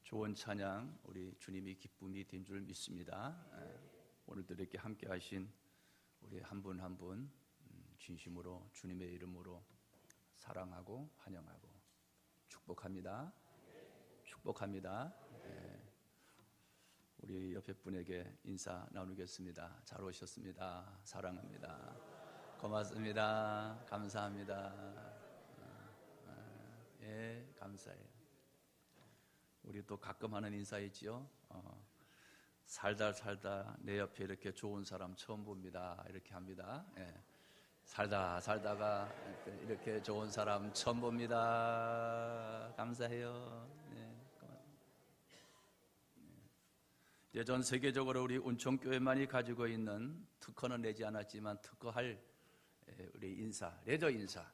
좋은 찬양, 우리 주님이 기쁨이 된 줄 믿습니다. 오늘도 이렇게 함께 하신 우리 한 분 한 분 진심으로 주님의 이름으로 사랑하고 환영하고 축복합니다. 축복합니다. 우리 옆에 분에게 인사 나누겠습니다. 잘 오셨습니다. 사랑합니다. 고맙습니다. 감사합니다. 예, 감사해요. 우리 또 가끔 하는 인사이지요. 살다 내 옆에 이렇게 좋은 사람 처음 봅니다. 이렇게 합니다. 예. 살다가 이렇게 좋은 사람 처음 봅니다. 감사해요. 네. 이제 전 세계적으로 우리 운총교회만이 가지고 있는 특허는 내지 않았지만 특허할 우리 인사, 레저 인사,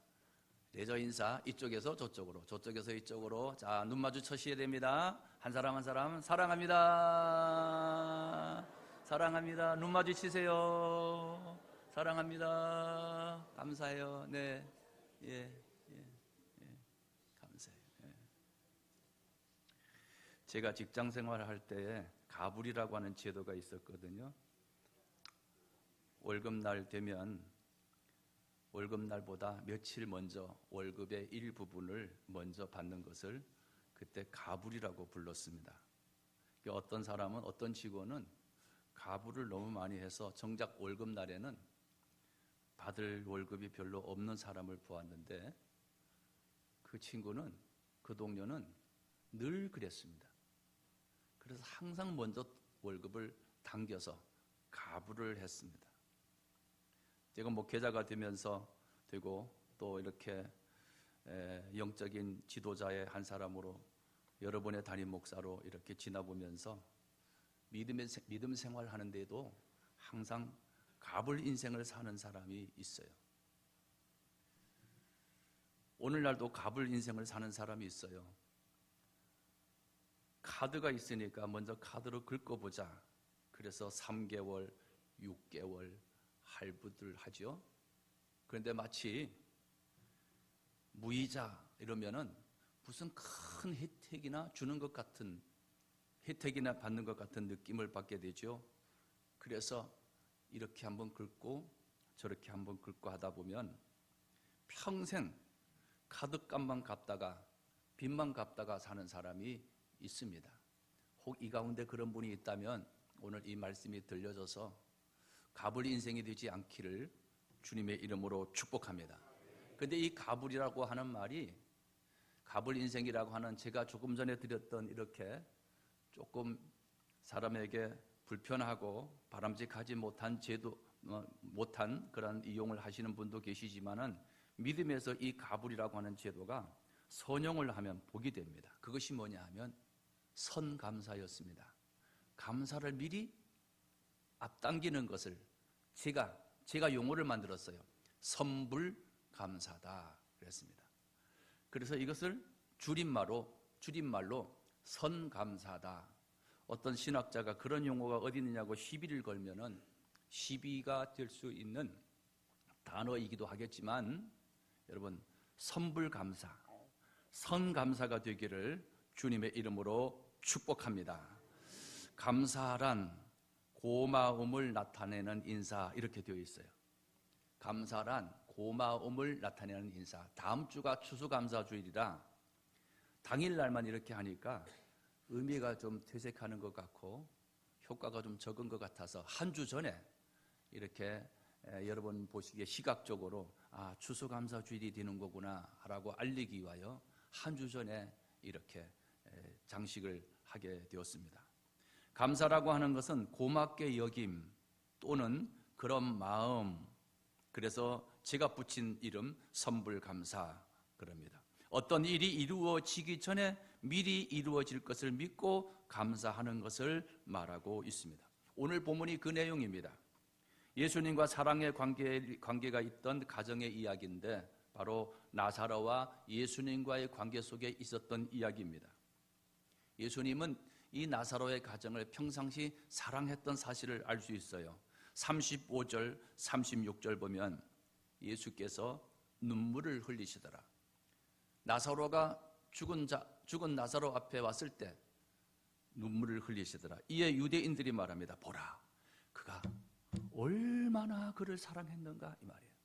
이쪽에서 저쪽으로, 저쪽에서 이쪽으로. 자, 눈 마주쳐셔야 됩니다. 한 사람 한 사람 사랑합니다. 사랑합니다. 눈 마주치세요. 사랑합니다. 감사해요. 네, 예, 감사해요. 예. 제가 직장 생활을 할 때 가불이라고 하는 제도가 있었거든요. 월급날 되면 월급날보다 며칠 먼저 월급의 일부분을 먼저 받는 것을 그때 가불이라고 불렀습니다. 어떤 사람은, 어떤 직원은 가불을 너무 많이 해서 정작 월급날에는 받을 월급이 별로 없는 사람을 보았는데, 그 친구는, 그 동료는 늘 그랬습니다. 그래서 항상 먼저 월급을 당겨서 가불을 했습니다. 제가 목회자가 되고 또 이렇게 영적인 지도자의 한 사람으로 여러 번의 담임 목사로 이렇게 지나보면서 믿음 생활하는 데도 항상 가불 인생을 사는 사람이 있어요. 오늘날도 가불 인생을 사는 사람이 있어요. 카드가 있으니까 먼저 카드로 긁어보자. 그래서 3개월, 6개월 할부들 하죠. 그런데 마치 무이자 이러면은 무슨 큰 혜택이나 주는 것 같은, 혜택이나 받는 것 같은 느낌을 받게 되죠. 그래서 이렇게 한번 긁고 저렇게 한번 긁고 하다 보면 평생 카드값만 갚다가 빚만 갚다가 사는 사람이 있습니다. 혹 이 가운데 그런 분이 있다면 오늘 이 말씀이 들려져서 가불 인생이 되지 않기를 주님의 이름으로 축복합니다. 그런데 이 가불이라고 하는 말이, 가불 인생이라고 하는, 제가 조금 전에 드렸던 이렇게 조금 사람에게 불편하고 바람직하지 못한 제도, 못한 그런 이용을 하시는 분도 계시지만은, 믿음에서 이 가불이라고 하는 제도가 선용을 하면 복이 됩니다. 그것이 뭐냐 하면 선감사였습니다. 감사를 미리 앞당기는 것을 제가 용어를 만들었어요. 선불감사다 그랬습니다. 그래서 이것을 줄임말로 선감사다. 어떤 신학자가 그런 용어가 어디 있느냐고 시비를 걸면은 시비가 될 수 있는 단어이기도 하겠지만, 여러분, 선불감사, 선감사가 되기를 주님의 이름으로 축복합니다. 감사란 고마움을 나타내는 인사, 이렇게 되어 있어요. 감사란 고마움을 나타내는 인사. 다음 주가 추수감사주일이라 당일날만 이렇게 하니까 의미가 좀 퇴색하는 것 같고 효과가 좀 적은 것 같아서 한 주 전에 이렇게 여러분 보시기에 시각적으로 추수감사주일이 되는 거구나 라고 알리기 위하여 한 주 전에 이렇게 장식을 하게 되었습니다. 감사라고 하는 것은 고맙게 여김 또는 그런 마음, 그래서 제가 붙인 이름 선불감사 그럽니다. 어떤 일이 이루어지기 전에 미리 이루어질 것을 믿고 감사하는 것을 말하고 있습니다. 오늘 본문이 그 내용입니다. 예수님과 사랑의 관계가 있던 가정의 이야기인데, 바로 나사로와 예수님과의 관계 속에 있었던 이야기입니다. 예수님은 이 나사로의 가정을 평상시 사랑했던 사실을 알 수 있어요. 35절, 36절 보면 예수께서 눈물을 흘리시더라. 나사로가 죽은 나사로 앞에 왔을 때 눈물을 흘리시더라. 이에 유대인들이 말합니다. 보라, 그가 얼마나 그를 사랑했는가, 이 말이에요.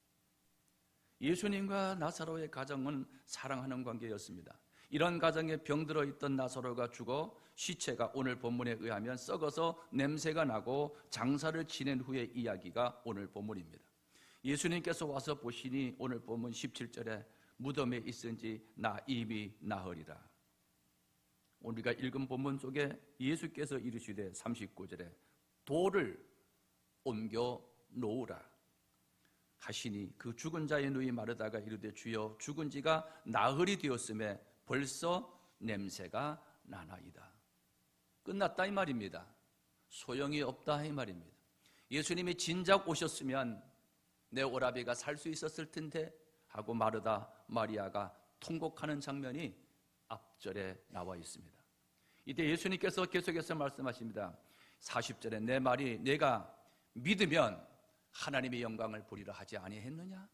예수님과 나사로의 가정은 사랑하는 관계였습니다. 이런 가정에 병들어 있던 나사로가 죽어 시체가 오늘 본문에 의하면 썩어서 냄새가 나고 장사를 지낸 후의 이야기가 오늘 본문입니다. 예수님께서 와서 보시니 오늘 본문 17절에 무덤에 있은지 나 이미 나으리라. 우리가 읽은 본문 속에 예수께서 이르시되 39절에 돌을 옮겨 놓으라 하시니 그 죽은 자의 누이 마르다가 이르되 주여 죽은 지가 나흘이 되었음에 벌써 냄새가 나나이다. 끝났다 이 말입니다. 소용이 없다 이 말입니다. 예수님이 진작 오셨으면 내 오라비가 살 수 있었을 텐데 하고 마르다 마리아가 통곡하는 장면이 앞절에 나와 있습니다. 이때 예수님께서 계속해서 말씀하십니다. 40절에 내 말이 내가 믿으면 하나님의 영광을 보리라 하지 아니했느냐?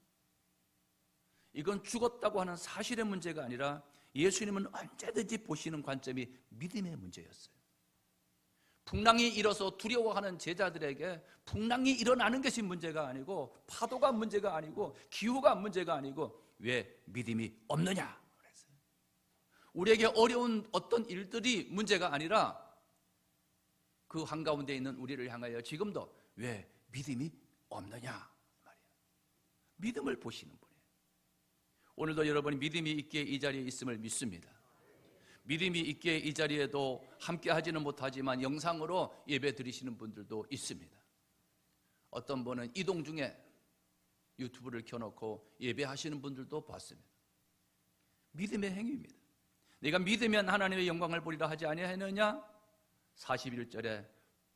이건 죽었다고 하는 사실의 문제가 아니라 예수님은 언제든지 보시는 관점이 믿음의 문제였어요. 풍랑이 일어서 두려워하는 제자들에게 풍랑이 일어나는 것이 문제가 아니고 파도가 문제가 아니고 기후가 문제가 아니고 왜 믿음이 없느냐 그랬어요. 우리에게 어려운 어떤 일들이 문제가 아니라 그 한가운데 있는 우리를 향하여 지금도 왜 믿음이 없느냐 말이에요. 믿음을 보시는 분이에요. 오늘도 여러분이 믿음이 있기에 이 자리에 있음을 믿습니다. 믿음이 있기에 이 자리에도 함께 하지는 못하지만 영상으로 예배 드리시는 분들도 있습니다. 어떤 분은 이동 중에 유튜브를 켜놓고 예배하시는 분들도 봤습니다. 믿음의 행위입니다. 내가 믿으면 하나님의 영광을 보리라 하지 아니하느냐? 41절에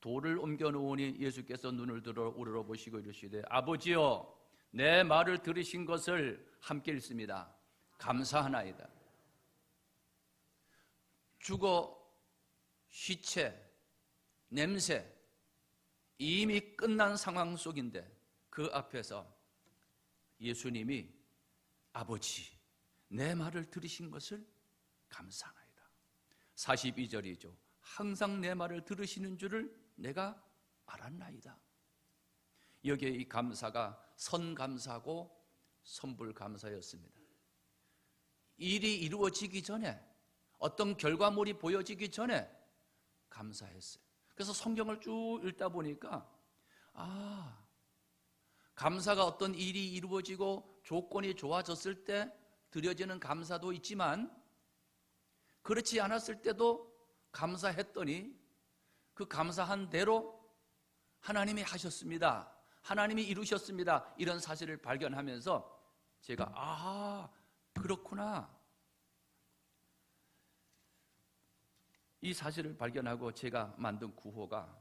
돌을 옮겨 놓으니 예수께서 눈을 들어 우러러 보시고 이르시되 아버지여 내 말을 들으신 것을 함께 읽습니다. 감사하나이다. 죽어 시체, 냄새 이미 끝난 상황 속인데 그 앞에서 예수님이 아버지 내 말을 들으신 것을 감사하나이다. 42절이죠. 항상 내 말을 들으시는 줄을 내가 알았나이다. 여기에 이 감사가 선감사고 선불감사였습니다. 일이 이루어지기 전에 어떤 결과물이 보여지기 전에 감사했어요. 그래서 성경을 쭉 읽다 보니까 감사가 어떤 일이 이루어지고 조건이 좋아졌을 때 드려지는 감사도 있지만 그렇지 않았을 때도 감사했더니 그 감사한 대로 하나님이 하셨습니다. 하나님이 이루셨습니다. 이런 사실을 발견하면서 제가 그렇구나. 이 사실을 발견하고 제가 만든 구호가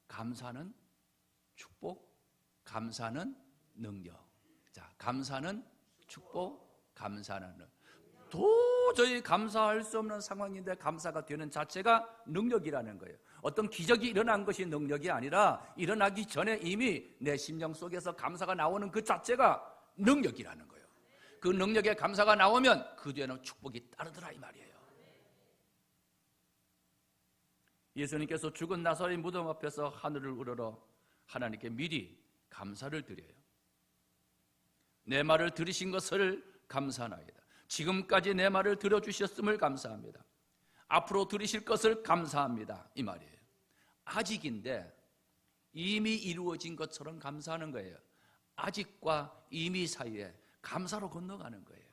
감사는 축복, 감사는 능력. 자, 감사는 축복, 감사는 능력. 도저히 감사할 수 없는 상황인데 감사가 되는 자체가 능력이라는 거예요. 어떤 기적이 일어난 것이 능력이 아니라 일어나기 전에 이미 내 심령 속에서 감사가 나오는 그 자체가 능력이라는 거예요. 그 능력에 감사가 나오면 그 뒤에는 축복이 따르더라 이 말이에요. 예수님께서 죽은 나사로의 무덤 앞에서 하늘을 우러러 하나님께 미리 감사를 드려요. 내 말을 들으신 것을 감사하나이다. 지금까지 내 말을 들어주셨음을 감사합니다. 앞으로 들으실 것을 감사합니다. 이 말이에요. 아직인데 이미 이루어진 것처럼 감사하는 거예요. 아직과 이미 사이에 감사로 건너가는 거예요.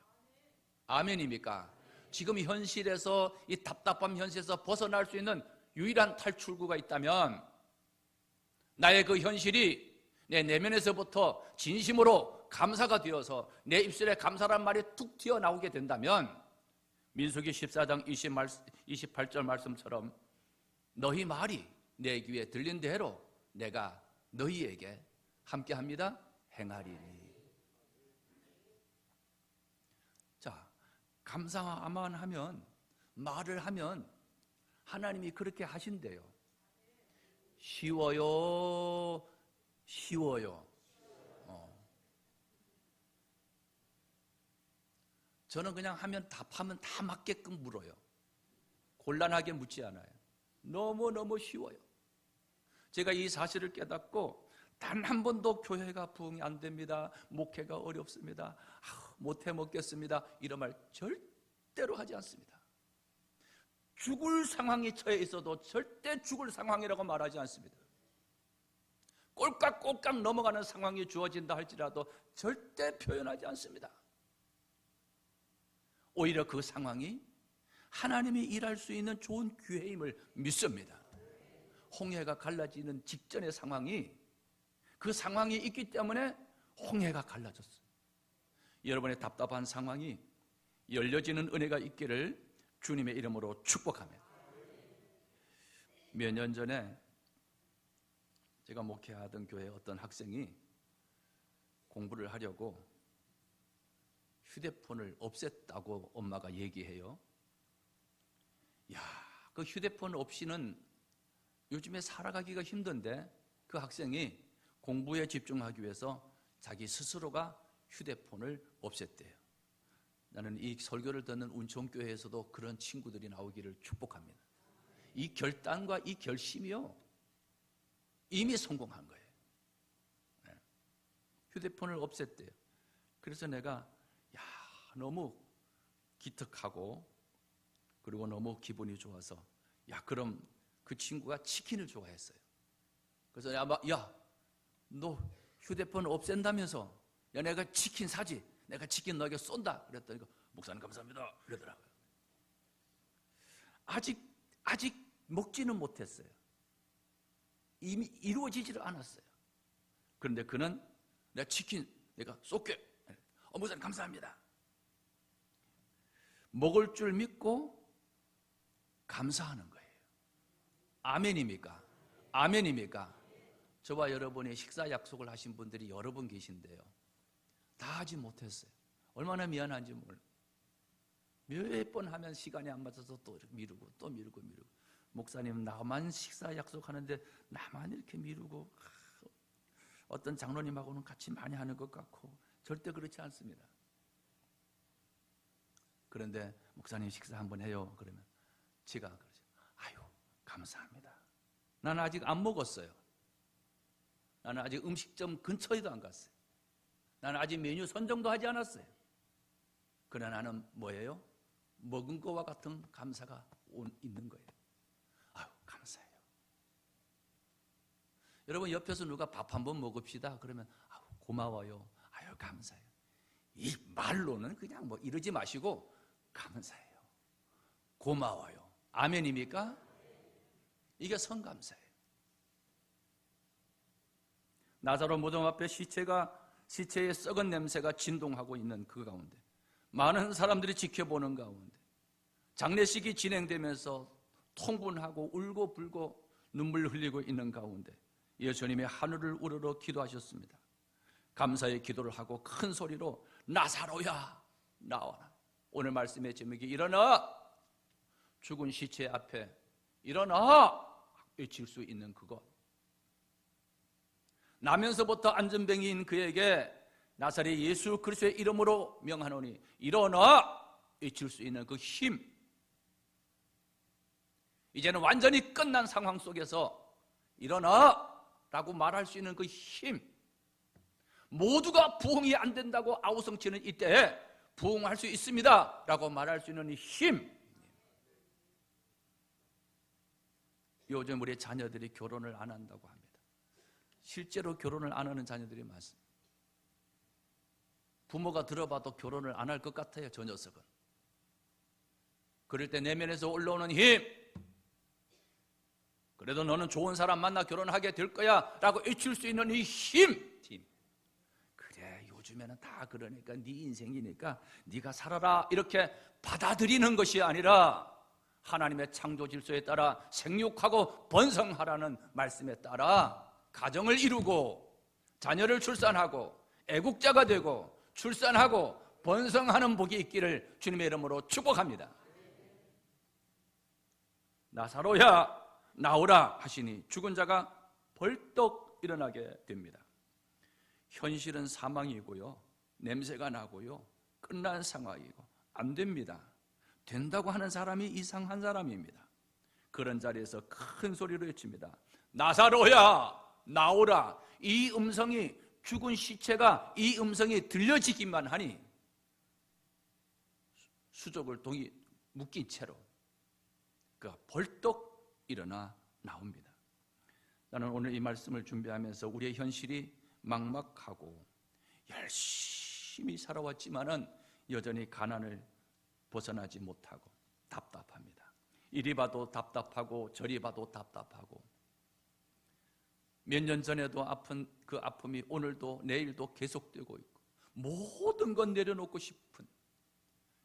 아멘입니까? 지금 현실에서 이 답답한 현실에서 벗어날 수 있는 유일한 탈출구가 있다면 나의 그 현실이 내 내면에서부터 진심으로 감사가 되어서 내 입술에 감사란 말이 툭 튀어나오게 된다면 민수기 14장 28절 말씀처럼 너희 말이 내 귀에 들린 대로 내가 너희에게 함께합니다 행하리니. 자, 감사만 하면 말을 하면 하나님이 그렇게 하신대요. 쉬워요. 저는 그냥 하면 답하면 다 맞게끔 물어요. 곤란하게 묻지 않아요. 너무너무 쉬워요. 제가 이 사실을 깨닫고 단 한 번도 교회가 부흥이 안 됩니다, 목회가 어렵습니다, 못해 먹겠습니다, 이런 말 절대로 하지 않습니다. 죽을 상황에 처해 있어도 절대 죽을 상황이라고 말하지 않습니다. 꼴깍꼴깍 넘어가는 상황이 주어진다 할지라도 절대 표현하지 않습니다. 오히려 그 상황이 하나님이 일할 수 있는 좋은 기회임을 믿습니다. 홍해가 갈라지는 직전의 상황이, 그 상황이 있기 때문에 홍해가 갈라졌어요. 여러분의 답답한 상황이 열려지는 은혜가 있기를 주님의 이름으로 축복합니다. 몇 년 전에 제가 목회하던 교회 어떤 학생이 공부를 하려고 휴대폰을 없앴다고 엄마가 얘기해요. 야, 그 휴대폰 없이는 요즘에 살아가기가 힘든데 그 학생이 공부에 집중하기 위해서 자기 스스로가 휴대폰을 없앴대요. 나는 이 설교를 듣는 운총교회에서도 그런 친구들이 나오기를 축복합니다. 이 결단과 이 결심이요, 이미 성공한 거예요. 휴대폰을 없앴대요. 그래서 내가 너무 기특하고 그리고 너무 기분이 좋아서 그럼 그 친구가 치킨을 좋아했어요. 그래서 너 휴대폰 없앤다면서 내가 치킨 사지, 내가 치킨 너에게 쏜다 그랬더니 목사님 감사합니다 그러더라고요. 아직 먹지는 못했어요. 이미 이루어지지를 않았어요. 그런데 그는 내가 치킨 내가 쏠게, 목사님 감사합니다. 먹을 줄 믿고 감사하는 거예요. 아멘입니까? 아멘입니까? 저와 여러분이 식사 약속을 하신 분들이 여러 분 계신데요, 다 하지 못했어요. 얼마나 미안한지 몰라요. 몇 번 하면 시간이 안 맞아서 또 미루고 또 미루고. 목사님, 나만 식사 약속하는데 나만 이렇게 미루고, 어떤 장로님하고는 같이 많이 하는 것 같고. 절대 그렇지 않습니다. 그런데 목사님 식사 한번 해요 그러면 제가 그러죠. 감사합니다. 나는 아직 안 먹었어요. 나는 아직 음식점 근처에도 안 갔어요. 나는 아직 메뉴 선정도 하지 않았어요. 그러나 나는 뭐예요? 먹은 것과 같은 감사가 있는 거예요. 감사해요. 여러분, 옆에서 누가 밥 한번 먹읍시다 그러면 고마워요, 감사해요. 이 말로는 그냥 이러지 마시고 감사해요, 고마워요. 아멘입니까? 이게 성감사예요. 나사로 무덤 앞에 시체의 썩은 냄새가 진동하고 있는 그 가운데, 많은 사람들이 지켜보는 가운데, 장례식이 진행되면서 통분하고 울고 불고 눈물 흘리고 있는 가운데 예수님이 하늘을 우러러 기도하셨습니다. 감사의 기도를 하고 큰 소리로 나사로야 나와라. 오늘 말씀의 제목이 일어나, 죽은 시체 앞에 일어나 외칠 수 있는 그것. 나면서부터 안전병인 그에게 나사렛 예수 그리스도의 이름으로 명하노니 일어나 외칠 수 있는 그 힘. 이제는 완전히 끝난 상황 속에서 일어나 라고 말할 수 있는 그 힘. 모두가 부흥이 안 된다고 아우성치는 이때에 부흥할 수 있습니다 라고 말할 수 있는 힘. 요즘 우리 자녀들이 결혼을 안 한다고 합니다. 실제로 결혼을 안 하는 자녀들이 많습니다. 부모가 들어봐도 결혼을 안 할 것 같아요, 저 녀석은. 그럴 때 내면에서 올라오는 힘, 그래도 너는 좋은 사람 만나 결혼하게 될 거야 라고 외칠 수 있는 이 힘. 그래, 요즘에는 다 그러니까 네 인생이니까 네가 살아라 이렇게 받아들이는 것이 아니라 하나님의 창조 질서에 따라 생육하고 번성하라는 말씀에 따라 가정을 이루고 자녀를 출산하고 애국자가 되고 출산하고 번성하는 복이 있기를 주님의 이름으로 축복합니다. 나사로야 나오라 하시니 죽은 자가 벌떡 일어나게 됩니다. 현실은 사망이고요, 냄새가 나고요, 끝난 상황이고 안 됩니다. 된다고 하는 사람이 이상한 사람입니다. 그런 자리에서 큰 소리로 외칩니다. 나사로야 나오라. 이 음성이, 죽은 시체가 이 음성이 들려지기만 하니 수족을 동이 묶인 채로 그가 벌떡 일어나 나옵니다. 나는 오늘 이 말씀을 준비하면서 우리의 현실이 막막하고 열심히 살아왔지만은 여전히 가난을 벗어나지 못하고 답답합니다. 이리 봐도 답답하고 저리 봐도 답답하고, 몇 년 전에도 아픈 그 아픔이 오늘도 내일도 계속되고 있고, 모든 건 내려놓고 싶은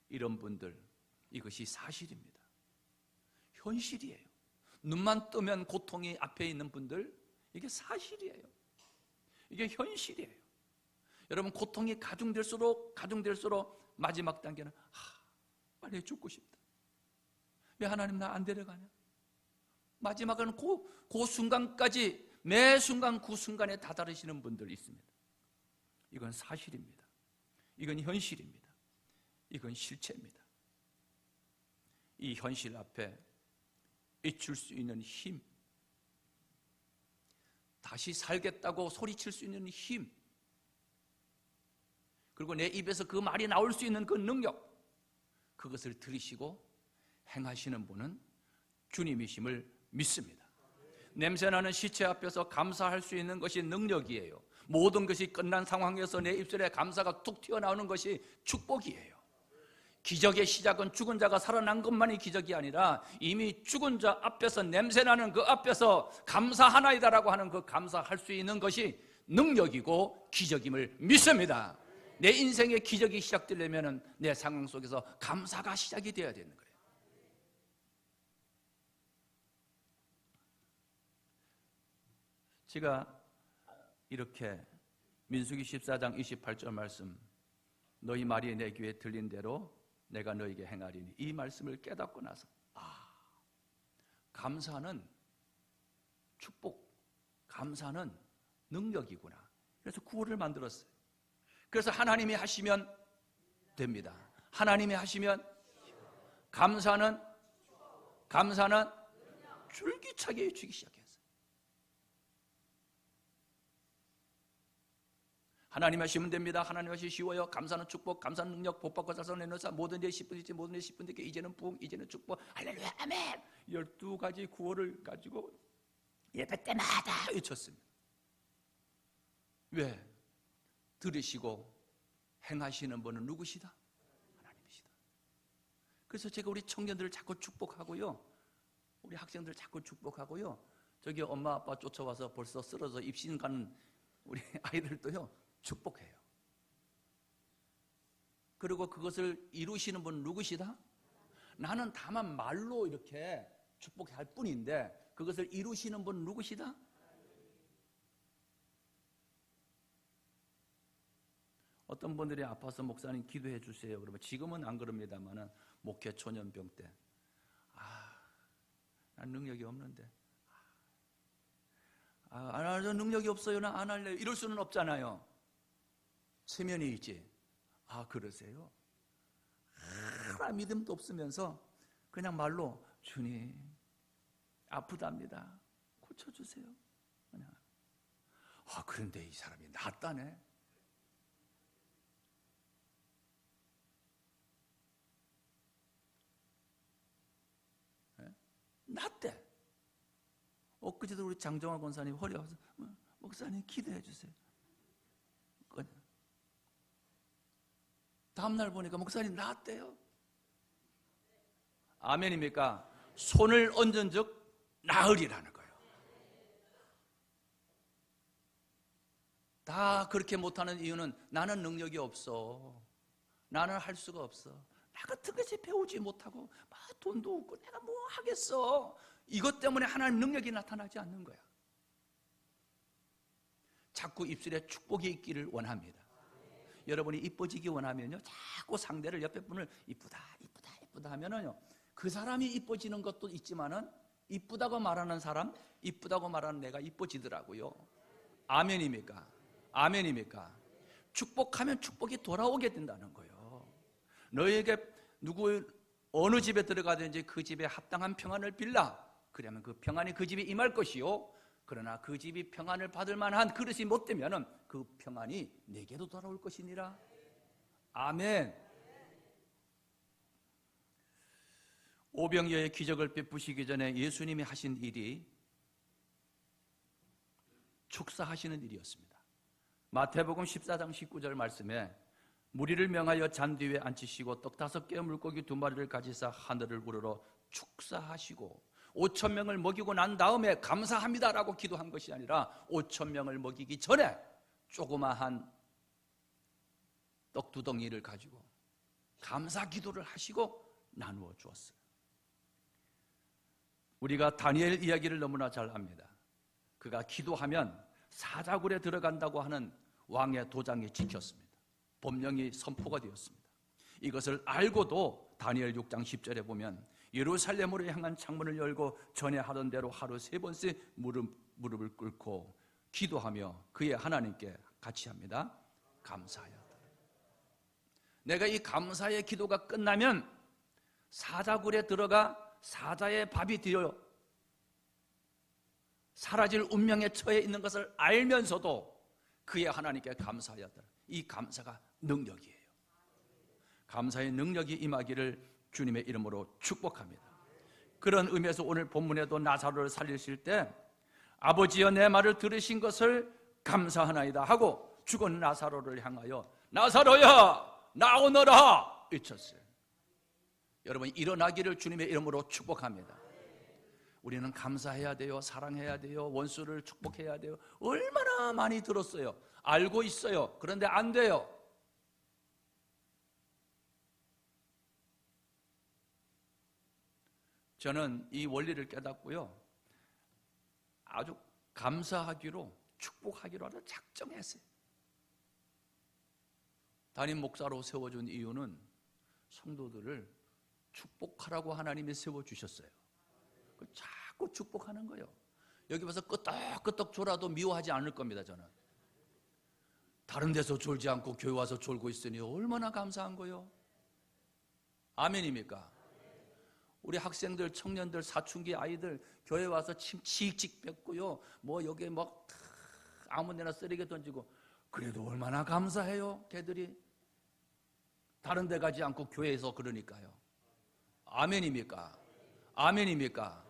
이런 분들, 이것이 사실입니다. 현실이에요. 눈만 뜨면 고통이 앞에 있는 분들, 이게 사실이에요. 이게 현실이에요. 여러분, 고통이 가중될수록 마지막 단계는 빨리 죽고 싶다. 왜 하나님 나 안 데려가냐? 마지막은 그 순간까지, 매 순간 그 순간에 다다르시는 분들이 있습니다. 이건 사실입니다. 이건 현실입니다. 이건 실체입니다. 이 현실 앞에 잊을 수 있는 힘, 다시 살겠다고 소리칠 수 있는 힘, 그리고 내 입에서 그 말이 나올 수 있는 그 능력, 그것을 들으시고 행하시는 분은 주님이심을 믿습니다. 냄새나는 시체 앞에서 감사할 수 있는 것이 능력이에요. 모든 것이 끝난 상황에서 내 입술에 감사가 툭 튀어나오는 것이 축복이에요. 기적의 시작은 죽은 자가 살아난 것만이 기적이 아니라 이미 죽은 자 앞에서, 냄새나는 그 앞에서 감사하나이다라고 하는 그 감사할 수 있는 것이 능력이고 기적임을 믿습니다. 내 인생의 기적이 시작되려면 내 상황 속에서 감사가 시작이 되어야 되는 거예요. 제가 이렇게 민수기 14장 28절 말씀, 너희 말이 내 귀에 들린 대로 내가 너에게 행하리니, 이 말씀을 깨닫고 나서 감사는 축복, 감사는 능력이구나. 그래서 구호를 만들었어요. 그래서 하나님이 하시면 됩니다. 하나님이 하시면, 감사는 줄기차게 주기 시작했어요. 하나님 하시면 됩니다. 하나님 하시면 쉬워요. 감사는 축복, 감사는 능력, 복받고 살선 내놓사 모든 데 10분 있지, 모든 데 10분 되게, 이제는 부흥, 이제는 축복, 할렐루야, 아멘. 12가지 구호를 가지고 예배 때마다 외쳤습니다. 왜? 들으시고 행하시는 분은 누구시다? 하나님이시다. 그래서 제가 우리 청년들을 자꾸 축복하고요, 우리 학생들 자꾸 축복하고요, 저기 엄마 아빠 쫓아와서 벌써 쓰러져 입신 가는 우리 아이들도요 축복해요. 그리고 그것을 이루시는 분은 누구시다? 나는 다만 말로 이렇게 축복할 뿐인데 그것을 이루시는 분은 누구시다? 어떤 분들이 아파서 목사님 기도해 주세요 그러면, 지금은 안 그럽니다만은 목회 초년병 때 난 능력이 없는데, 안 할래, 능력이 없어요, 나 안 할래요, 이럴 수는 없잖아요. 체면이 있지. 그러세요? 하나 믿음도 없으면서 그냥 말로 주님 아프답니다, 고쳐주세요. 그냥 그런데 이 사람이 낫다네. 낫대. 엊그제도 우리 장정화 권사님 허리 아파서 목사님 기도해 주세요. 다음날 보니까 목사님 낫대요. 아멘입니까? 손을 얹은 즉 나으리라는 거예요. 다 그렇게 못하는 이유는 나는 능력이 없어, 나는 할 수가 없어, 나 같은 것이 배우지 못하고 돈도 없고 내가 뭐 하겠어, 이것 때문에 하나님 능력이 나타나지 않는 거야. 자꾸 입술에 축복이 있기를 원합니다. 여러분이 이뻐지기 원하면요, 자꾸 상대를, 옆에 분을 이쁘다 하면은요, 그 사람이 이뻐지는 것도 있지만은 이쁘다고 말하는 사람, 이쁘다고 말하는 내가 이뻐지더라고요. 아멘입니까? 아멘입니까? 축복하면 축복이 돌아오게 된다는 거예요. 너에게 어느 집에 들어가든지 그 집에 합당한 평안을 빌라. 그러면 그 평안이 그 집에 임할 것이요, 그러나 그 집이 평안을 받을 만한 그릇이 못 되면 그 평안이 내게도 돌아올 것이니라. 아멘. 오병이어의 기적을 베푸시기 전에 예수님이 하신 일이 축사하시는 일이었습니다. 마태복음 14장 19절 말씀에 무리를 명하여 잔디 위에 앉히시고 떡 5개 물고기 2마리를 가지사 하늘을 우러러 축사하시고 5,000명을 먹이고 난 다음에 감사합니다라고 기도한 것이 아니라 5,000명을 먹이기 전에 조그마한 떡 2덩이를 가지고 감사 기도를 하시고 나누어 주었어요. 우리가 다니엘 이야기를 너무나 잘 압니다. 그가 기도하면 사자굴에 들어간다고 하는 왕의 도장이 찍혔습니다. 법령이 선포가 되었습니다. 이것을 알고도 다니엘 6장 10절에 보면 예루살렘으로 향한 창문을 열고 전에 하던 대로 하루 3번씩 무릎을 꿇고 기도하며 그의 하나님께 같이 합니다. 감사하였다. 내가 이 감사의 기도가 끝나면 사자굴에 들어가 사자의 밥이 되어 사라질 운명에 처해 있는 것을 알면서도 그의 하나님께 감사하였다. 이 감사가 능력이에요. 감사의 능력이 임하기를 주님의 이름으로 축복합니다. 그런 의미에서 오늘 본문에도 나사로를 살리실 때 아버지여 내 말을 들으신 것을 감사하나이다 하고 죽은 나사로를 향하여 나사로야 나오너라 외쳤어요. 여러분 일어나기를 주님의 이름으로 축복합니다. 우리는 감사해야 돼요. 사랑해야 돼요. 원수를 축복해야 돼요. 얼마나 많이 들었어요. 알고 있어요. 그런데 안 돼요. 저는 이 원리를 깨닫고요, 아주 감사하기로 축복하기로 아주 작정했어요. 담임 목사로 세워준 이유는 성도들을 축복하라고 하나님이 세워주셨어요. 자꾸 축복하는 거예요. 여기 와서 끄떡끄떡 졸아도 미워하지 않을 겁니다. 저는 다른 데서 졸지 않고 교회 와서 졸고 있으니 얼마나 감사한 거예요. 아멘입니까? 우리 학생들, 청년들, 사춘기 아이들 교회 와서 침 칙칙 뱉고요, 뭐 여기에 막 아무데나 쓰레기 던지고, 그래도 얼마나 감사해요. 걔들이 다른 데 가지 않고 교회에서 그러니까요. 아멘입니까? 아멘입니까?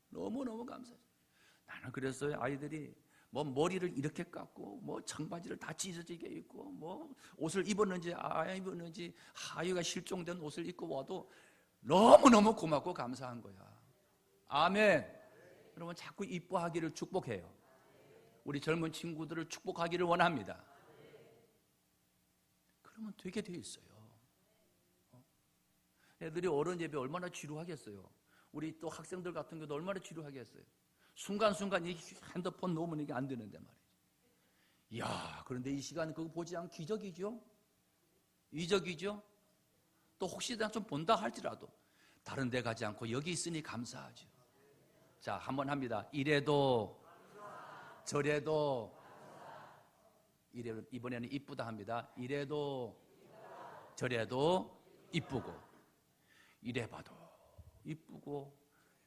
너무너무 감사해요. 나는 그랬어요. 아이들이 뭐 머리를 이렇게 깎고 뭐 청바지를 다 찢어지게 입고 뭐 옷을 입었는지 안 입었는지 하유가 실종된 옷을 입고 와도 너무너무 고맙고 감사한 거야. 아멘. 여러분 자꾸 이뻐하기를 축복해요. 우리 젊은 친구들을 축복하기를 원합니다. 그러면 되게 돼 있어요. 애들이 어른 예배 얼마나 지루하겠어요. 우리 또 학생들 같은 경우도 얼마나 지루하겠어요. 순간순간 이 핸드폰 놓으면 이게 안 되는데 말이죠. 이야, 그런데 이 시간 그거 보지 않으면 기적이죠? 이적이죠? 또 혹시나 좀 본다 할지라도 다른 데 가지 않고 여기 있으니 감사하죠. 자, 한번 합니다. 이래도 저래도 이번에는 이쁘다 합니다. 이래도 저래도 이쁘고 이래 봐도 이쁘고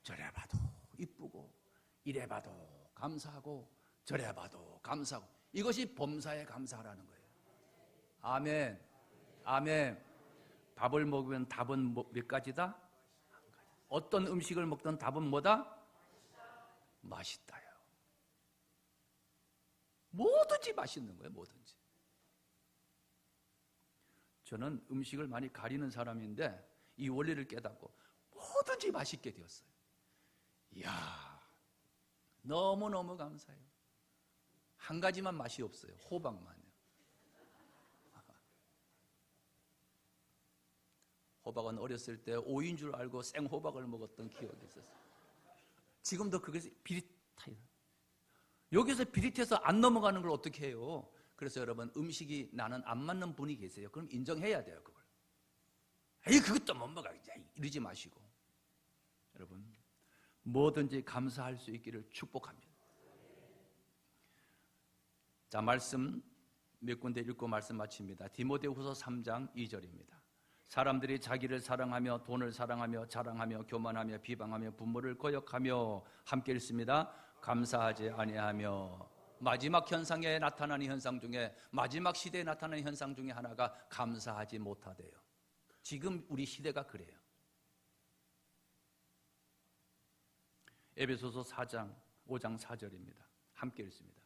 저래 봐도 이쁘고 이래 봐도 감사하고 저래 봐도 감사하고, 이것이 범사에 감사하라는 거예요. 아멘. 아멘. 밥을 먹으면 답은 몇 가지다? 어떤 음식을 먹든 답은 뭐다? 맛있다요. 뭐든지 맛있는 거예요. 뭐든지. 저는 음식을 많이 가리는 사람인데 이 원리를 깨닫고 뭐든지 맛있게 되었어요. 이야, 너무너무 감사해요. 한 가지만 맛이 없어요. 호박만요. 호박은 어렸을 때 오이인 줄 알고 생호박을 먹었던 기억이 있었어요. 지금도 그게 비릿해요. 여기서 비릿해서 안 넘어가는 걸 어떻게 해요? 그래서 여러분 음식이 나는 안 맞는 분이 계세요. 그럼 인정해야 돼요. 그걸. 에이 그것도 못 먹어 이러지 마시고, 여러분 뭐든지 감사할 수 있기를 축복합니다. 자, 말씀 몇 군데 읽고 말씀 마칩니다. 디모데후서 3장 2절입니다. 사람들이 자기를 사랑하며 돈을 사랑하며 자랑하며 교만하며 비방하며 부모를 거역하며 함께 읽습니다. 감사하지 아니하며. 마지막 현상에 나타나는 현상 중에, 마지막 시대에 나타나는 현상 중에 하나가 감사하지 못하대요. 지금 우리 시대가 그래요. 에베소서 4장 5장 4절입니다. 함께 읽습니다.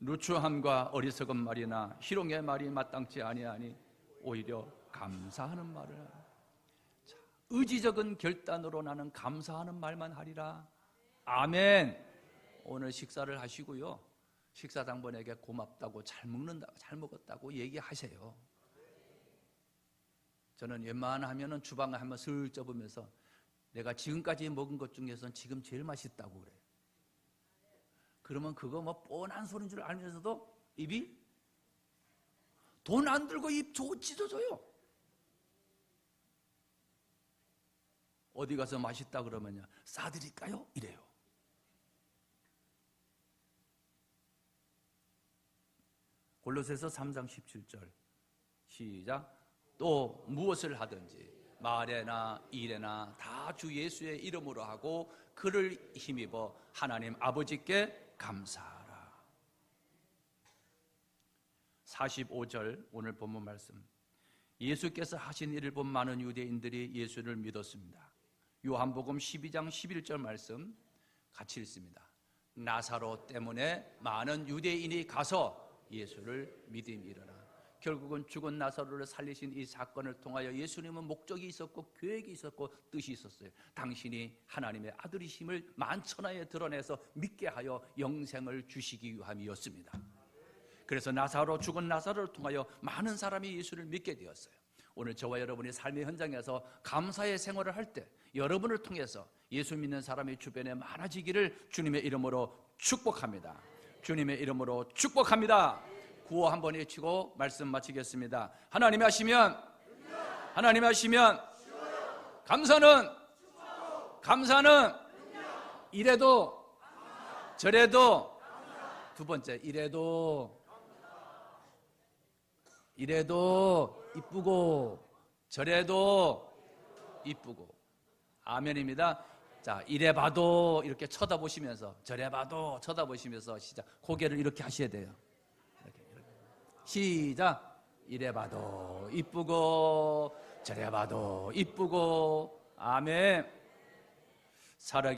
누추함과 어리석은 말이나 희롱의 말이 마땅치 아니하니 오히려 감사하는 말을 하라. 자, 의지적인 결단으로 나는 감사하는 말만 하리라. 아멘. 오늘 식사를 하시고요, 식사당번에게 고맙다고, 잘 먹는다고, 잘 먹었다고 얘기하세요. 저는 웬만하면은 주방을 한번 슬 쪄보면서 내가 지금까지 먹은 것 중에서는 지금 제일 맛있다고 그래요. 그러면 그거 뭐 뻔한 소리인 줄 알면서도 입이 돈 안 들고 입 찢어져요. 어디 가서 맛있다 그러면요, 싸드릴까요? 이래요. 골로새서 3장 17절 시작. 또 무엇을 하든지 말에나 일에나 다 주 예수의 이름으로 하고 그를 힘입어 하나님 아버지께 감사하라. 45절 오늘 본문 말씀. 예수께서 하신 일을 본 많은 유대인들이 예수를 믿었습니다. 요한복음 12장 11절 말씀 같이 읽습니다. 나사로 때문에 많은 유대인이 가서 예수를 믿음이 일어나. 결국은 죽은 나사로를 살리신 이 사건을 통하여 예수님은 목적이 있었고 계획이 있었고 뜻이 있었어요. 당신이 하나님의 아들이심을 만천하에 드러내서 믿게 하여 영생을 주시기 위함이었습니다. 그래서 죽은 나사로를 통하여 많은 사람이 예수를 믿게 되었어요. 오늘 저와 여러분이 삶의 현장에서 감사의 생활을 할 때 여러분을 통해서 예수 믿는 사람이 주변에 많아지기를 주님의 이름으로 축복합니다. 주님의 이름으로 축복합니다. 구호 한번 외치고 말씀 마치겠습니다. 하나님이 하시면 감사는 이래도 저래도, 두 번째 이래도 이쁘고 저래도 이쁘고. 아멘입니다. 자, 이래 봐도 이렇게 쳐다보시면서, 저래 봐도 쳐다보시면서 시작. 고개를 이렇게 하셔야 돼요. 이렇게. 시작. 이래 봐도 이쁘고 저래 봐도 이쁘고. 아멘. 살아